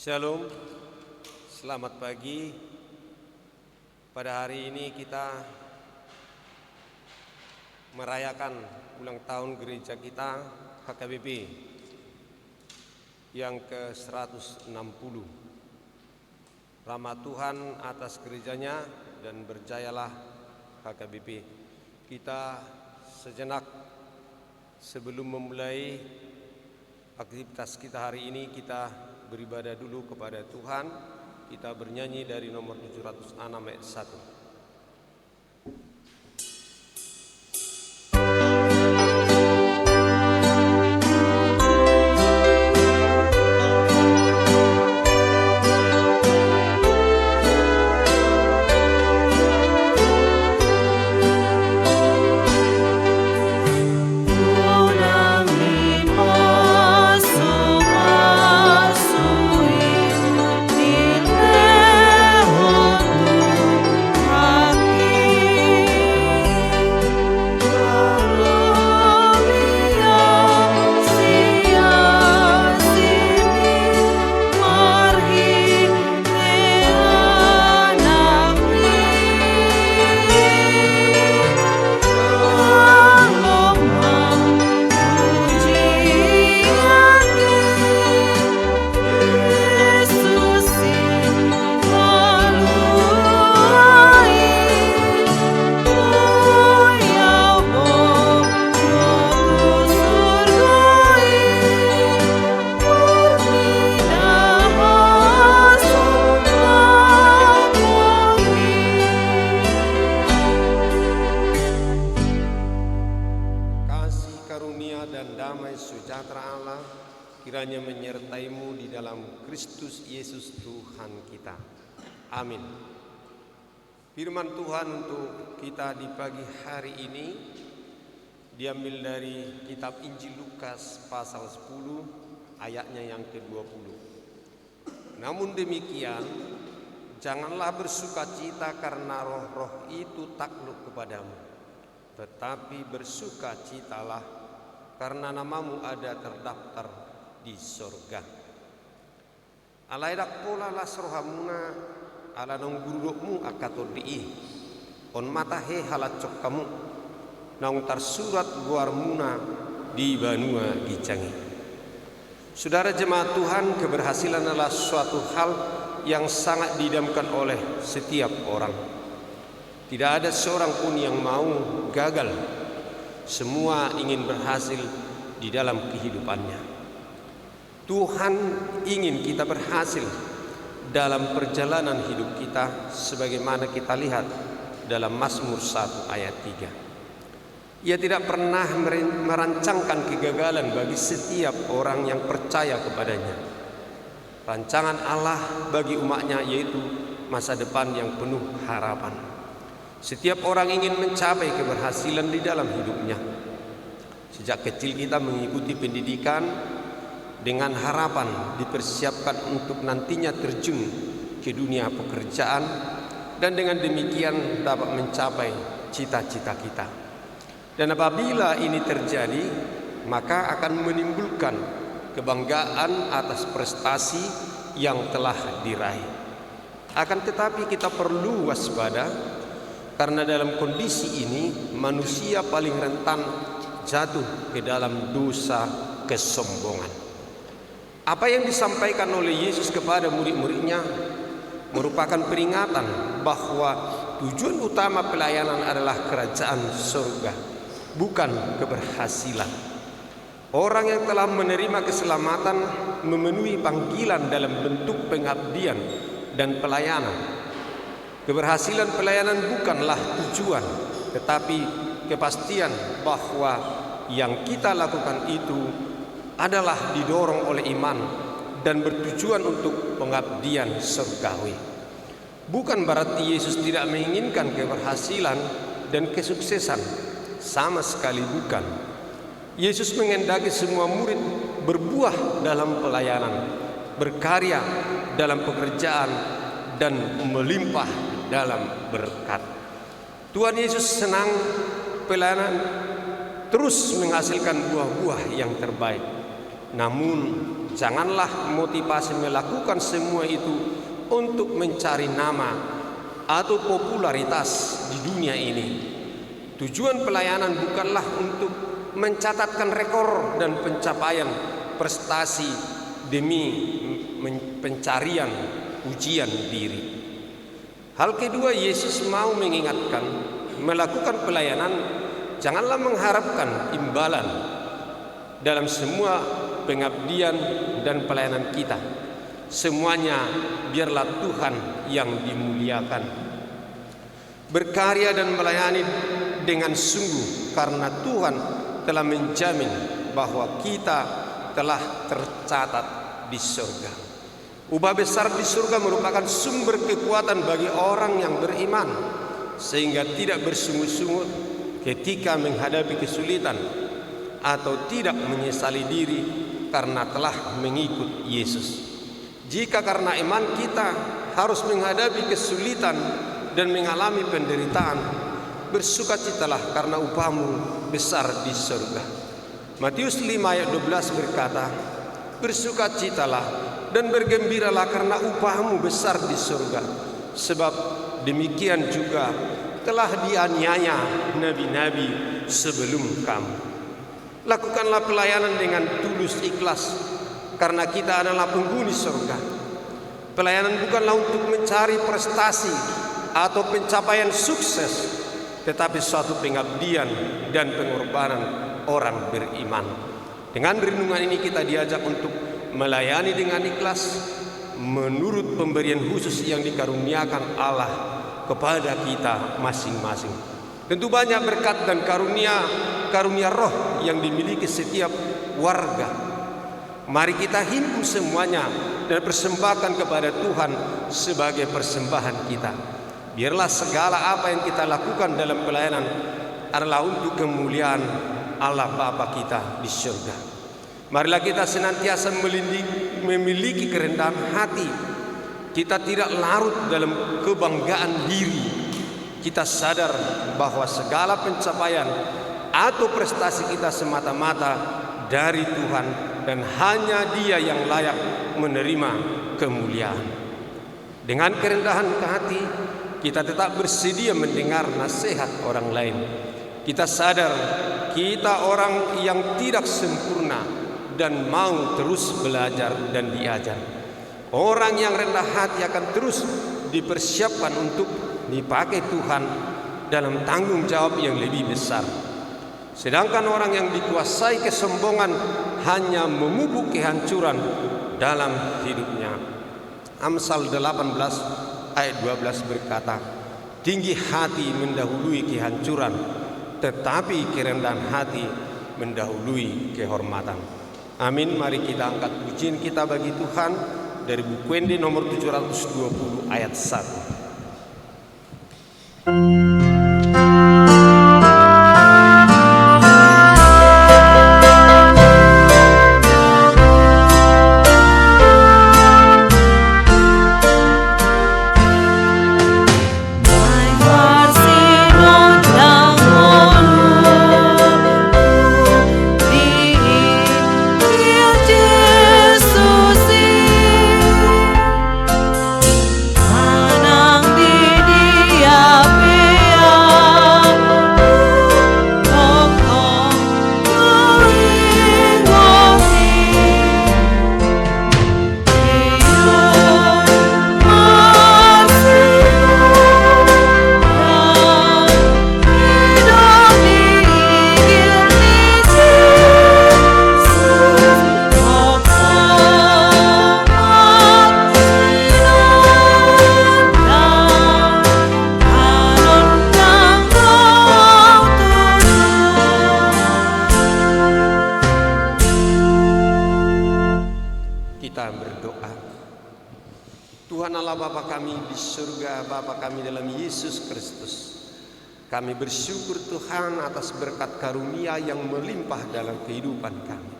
Shalom, selamat pagi. Pada hari ini kita merayakan ulang tahun gereja kita HKBP yang ke-160. Rahmat Tuhan atas gerejanya dan berjayalah HKBP. Kita sejenak sebelum memulai aktivitas kita hari ini, kita beribadah dulu kepada Tuhan. Kita bernyanyi dari nomor 706 ayat 1. Kiranya menyertaimu di dalam Kristus Yesus Tuhan kita. Amin. Firman Tuhan untuk kita di pagi hari ini diambil dari kitab Injil Lukas pasal 10 ayatnya yang ke-20. Namun demikian, janganlah bersukacita karena roh-roh itu takluk kepadamu, tetapi bersukacitalah karena namamu ada terdaftar di sorga. Alaidak pola las rohamuna ala nong gurukmu akato dii on mata he halacok kamu naung tarsurat guarmuna di banua gicangi. Saudara jemaat Tuhan, keberhasilan adalah suatu hal yang sangat didamkan oleh setiap orang. Tidak ada seorang pun yang mau gagal. Semua ingin berhasil di dalam kehidupannya. Tuhan ingin kita berhasil dalam perjalanan hidup kita sebagaimana kita lihat dalam Mazmur 1 ayat 3. Ia tidak pernah merancangkan kegagalan bagi setiap orang yang percaya kepadanya. Rancangan Allah bagi umatnya yaitu masa depan yang penuh harapan. Setiap orang ingin mencapai keberhasilan di dalam hidupnya. Sejak kecil kita mengikuti pendidikan dengan harapan dipersiapkan untuk nantinya terjun ke dunia pekerjaan dan dengan demikian dapat mencapai cita-cita kita. Dan apabila ini terjadi, maka akan menimbulkan kebanggaan atas prestasi yang telah diraih. Akan tetapi kita perlu waspada karena dalam kondisi ini manusia paling rentan jatuh ke dalam dosa kesombongan. Apa yang disampaikan oleh Yesus kepada murid-muridnya merupakan peringatan bahwa tujuan utama pelayanan adalah kerajaan surga, bukan keberhasilan. Orang yang telah menerima keselamatan memenuhi panggilan dalam bentuk pengabdian dan pelayanan. Keberhasilan pelayanan bukanlah tujuan, tetapi kepastian bahwa yang kita lakukan itu adalah didorong oleh iman dan bertujuan untuk pengabdian surgawi. Bukan berarti Yesus tidak menginginkan keberhasilan dan kesuksesan, sama sekali bukan. Yesus menghendaki semua murid berbuah dalam pelayanan, berkarya dalam pekerjaan, dan melimpah dalam berkat. Tuhan Yesus senang pelayanan terus menghasilkan buah-buah yang terbaik. Namun janganlah motivasi melakukan semua itu untuk mencari nama atau popularitas di dunia ini. Tujuan pelayanan bukanlah untuk mencatatkan rekor dan pencapaian prestasi demi pencarian ujian diri. Hal kedua, Yesus mau mengingatkan, melakukan pelayanan janganlah mengharapkan imbalan dalam semua pengabdian dan pelayanan kita. Semuanya biarlah Tuhan yang dimuliakan. Berkarya dan melayani dengan sungguh karena Tuhan telah menjamin bahwa kita telah tercatat di surga. Upah besar di surga merupakan sumber kekuatan bagi orang yang beriman, sehingga tidak bersungut-sungut ketika menghadapi kesulitan atau tidak menyesali diri karena telah mengikut Yesus. Jika karena iman kita harus menghadapi kesulitan dan mengalami penderitaan, bersukacitalah karena upahmu besar di surga. Matius 5 ayat 12 berkata, bersukacitalah dan bergembiralah karena upahmu besar di surga, sebab demikian juga telah dianiaya nabi-nabi sebelum kamu. Lakukanlah pelayanan dengan tulus ikhlas, karena kita adalah penghuni surga. Pelayanan bukanlah untuk mencari prestasi atau pencapaian sukses, tetapi suatu pengabdian dan pengorbanan orang beriman. Dengan renungan ini kita diajak untuk melayani dengan ikhlas menurut pemberian khusus yang dikaruniakan Allah kepada kita masing-masing. Tentu banyak berkat dan karunia roh yang dimiliki setiap warga. Mari kita himpun semuanya dan persembahkan kepada Tuhan sebagai persembahan kita. Biarlah segala apa yang kita lakukan dalam pelayanan adalah untuk kemuliaan Allah Bapa kita di surga. Marilah kita senantiasa memiliki kerendahan hati. Kita tidak larut dalam kebanggaan diri. Kita sadar bahwa segala pencapaian atau prestasi kita semata-mata dari Tuhan, dan hanya Dia yang layak menerima kemuliaan. Dengan kerendahan hati, kita tetap bersedia mendengar nasihat orang lain. Kita sadar kita orang yang tidak sempurna dan mau terus belajar dan diajar. Orang yang rendah hati akan terus dipersiapkan untuk dipakai Tuhan dalam tanggung jawab yang lebih besar. Sedangkan orang yang dikuasai kesombongan hanya memupuk kehancuran dalam hidupnya. Amsal 18 ayat 12 berkata, tinggi hati mendahului kehancuran, tetapi kerendahan hati mendahului kehormatan. Amin. Mari kita angkat pujian kita bagi Tuhan dari buku Wende nomor 720 ayat 1. Kita berdoa. Tuhan Allah Bapa kami di surga, Bapa kami dalam Yesus Kristus, kami bersyukur Tuhan atas berkat karunia yang melimpah dalam kehidupan kami.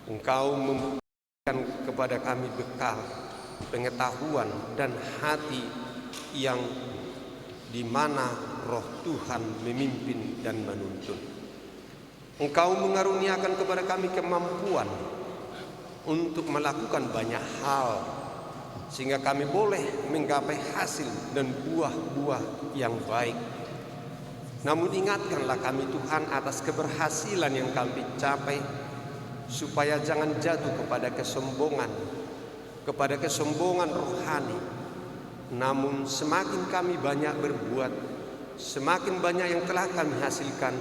Engkau memberikan kepada kami bekal, pengetahuan dan hati yang di mana Roh Tuhan memimpin dan menuntun. Engkau mengaruniakan kepada kami kemampuan untuk melakukan banyak hal, sehingga kami boleh menggapai hasil dan buah-buah yang baik. Namun ingatkanlah kami Tuhan atas keberhasilan yang kami capai, supaya jangan jatuh kepada kesombongan rohani. Namun semakin kami banyak berbuat, semakin banyak yang telah kami hasilkan,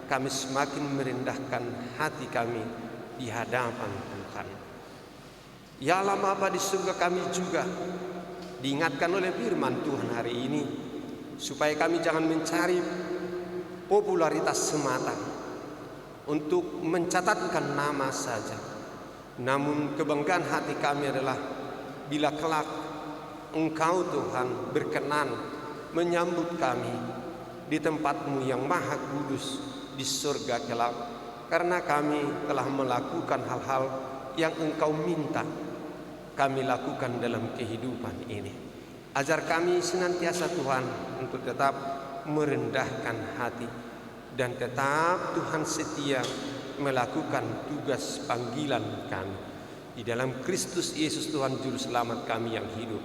kami semakin merendahkan hati kami di hadapan Tuhan. Ya Allah Bapa di surga, kami juga diingatkan oleh firman Tuhan hari ini, supaya kami jangan mencari popularitas semata untuk mencatatkan nama saja. Namun kebanggaan hati kami adalah bila kelak Engkau Tuhan berkenan menyambut kami di tempat-Mu yang maha kudus di surga kelak, karena kami telah melakukan hal-hal yang Engkau minta kami lakukan dalam kehidupan ini. Ajar kami senantiasa Tuhan untuk tetap merendahkan hati dan tetap Tuhan setia melakukan tugas panggilan kami di dalam Kristus Yesus Tuhan Juru Selamat kami yang hidup.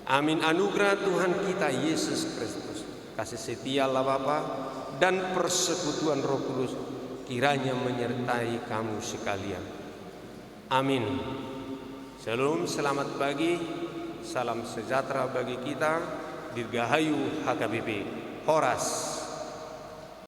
Amin. Anugerah Tuhan kita Yesus Kristus, kasih setia Allah Bapa, dan persekutuan Roh Kudus kiranya menyertai kamu sekalian. Amin. Shalom, selamat pagi, salam sejahtera bagi kita. Dirgahayu HKBP Horas.